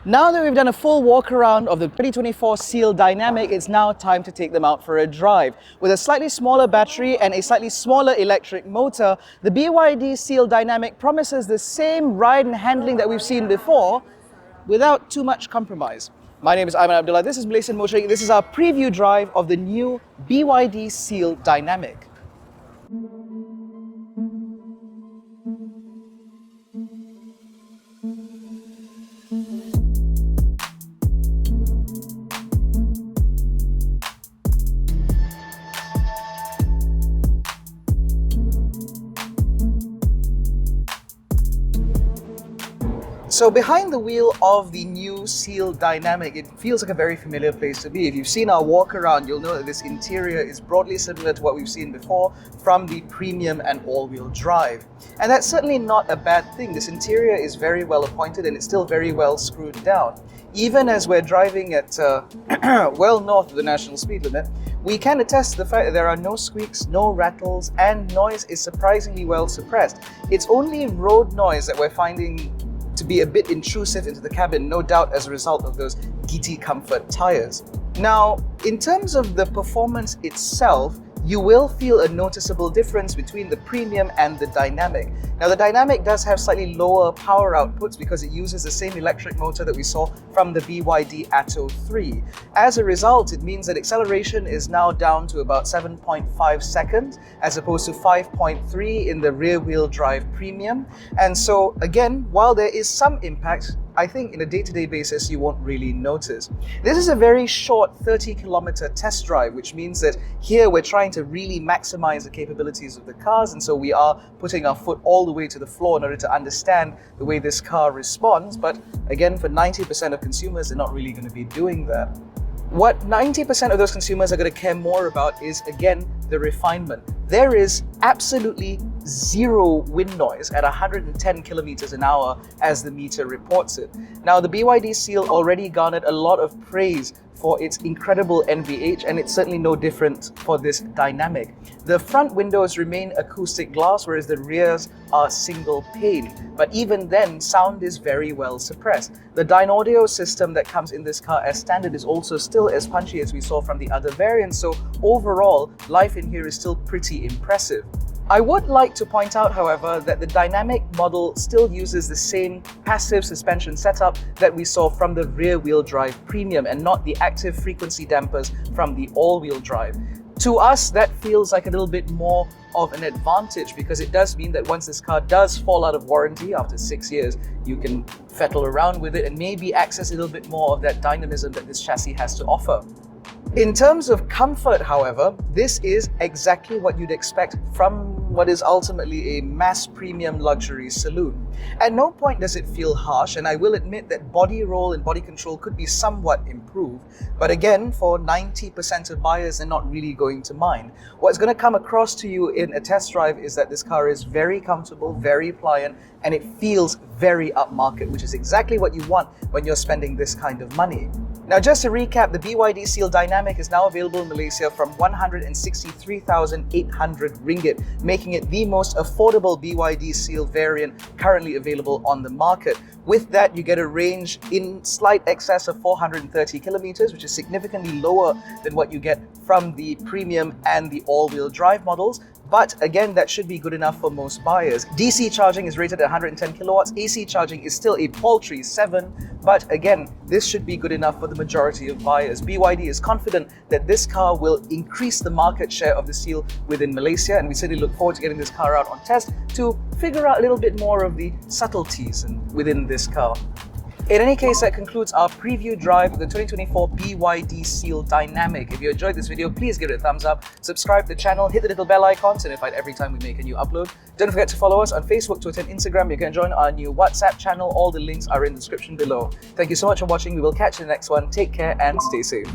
Now that we've done a full walk around of the 2024 Seal Dynamic, it's now time to take them out for a drive. With a slightly smaller battery and a slightly smaller electric motor, the BYD Seal Dynamic promises the same ride and handling that we've seen before without too much compromise. My name is AIMAN Abdullah, this is Malaysian Motoring. This is our preview drive of the new BYD Seal Dynamic. So behind the wheel of the new Seal Dynamic, it feels like a very familiar place to be. If you've seen our walk around, you'll know that this interior is broadly similar to what we've seen before from the premium and all-wheel drive. And that's certainly not a bad thing. This interior is very well appointed and it's still very well screwed down. Even as we're driving at well north of the national speed limit, we can attest to the fact that there are no squeaks, no rattles, and noise is surprisingly well suppressed. It's only road noise that we're finding to be a bit intrusive into the cabin, no doubt as a result of those GT Comfort tires. Now, in terms of the performance itself, you will feel a noticeable difference between the premium and the dynamic. Now, the dynamic does have slightly lower power outputs because it uses the same electric motor that we saw from the BYD Atto 3. As a result, it means that acceleration is now down to about 7.5 seconds as opposed to 5.3 in the rear-wheel drive premium. And so, again, while there is some impact, I think in a day-to-day basis, you won't really notice. This is a very short 30-kilometer test drive, which means that here we're trying to really maximize the capabilities of the cars, and so we are putting our foot all the way to the floor in order to understand the way this car responds. But again, for 90% of consumers, they're not really going to be doing that. What 90% of those consumers are going to care more about is, again, the refinement. There is absolutely zero wind noise at 110 kilometers an hour as the meter reports it. Now, the BYD Seal already garnered a lot of praise for its incredible NVH, and it's certainly no different for this Dynamic. The front windows remain acoustic glass, whereas the rears are single pane. But even then, sound is very well suppressed. The Dynaudio system that comes in this car as standard is also still as punchy as we saw from the other variants, so overall, life in here is still pretty impressive. I would like to point out, however, that the Dynamic model still uses the same passive suspension setup that we saw from the rear-wheel drive premium and not the active frequency dampers from the all-wheel drive. To us, that feels like a little bit more of an advantage because it does mean that once this car does fall out of warranty after 6 years, you can fettle around with it and maybe access a little bit more of that dynamism that this chassis has to offer. In terms of comfort, however, this is exactly what you'd expect from what is ultimately a mass premium luxury saloon. At no point does it feel harsh, and I will admit that body roll and body control could be somewhat improved. But again, for 90% of buyers, they're not really going to mind. What's going to come across to you in a test drive is that this car is very comfortable, very pliant, and it feels very upmarket, which is exactly what you want when you're spending this kind of money. Now, just to recap, the BYD Seal Dynamic is now available in Malaysia from 163,800 ringgit, making it the most affordable BYD Seal variant currently available on the market. With that, you get a range in slight excess of 430 kilometers, which is significantly lower than what you get from the premium and the all-wheel drive models. But again, that should be good enough for most buyers. DC charging is rated at 110 kilowatts. AC charging is still a paltry 7. But again, this should be good enough for the majority of buyers. BYD is confident that this car will increase the market share of the Seal within Malaysia, and we certainly look forward to getting this car out on test to figure out a little bit more of the subtleties within this car. In any case, that concludes our preview drive of the 2024 BYD Seal Dynamic. If you enjoyed this video, please give it a thumbs up, subscribe to the channel, hit the little bell icon to be notified every time we make a new upload. Don't forget to follow us on Facebook, Twitter, and Instagram. You can join our new WhatsApp channel. All the links are in the description below. Thank you so much for watching. We will catch you in the next one. Take care and stay safe.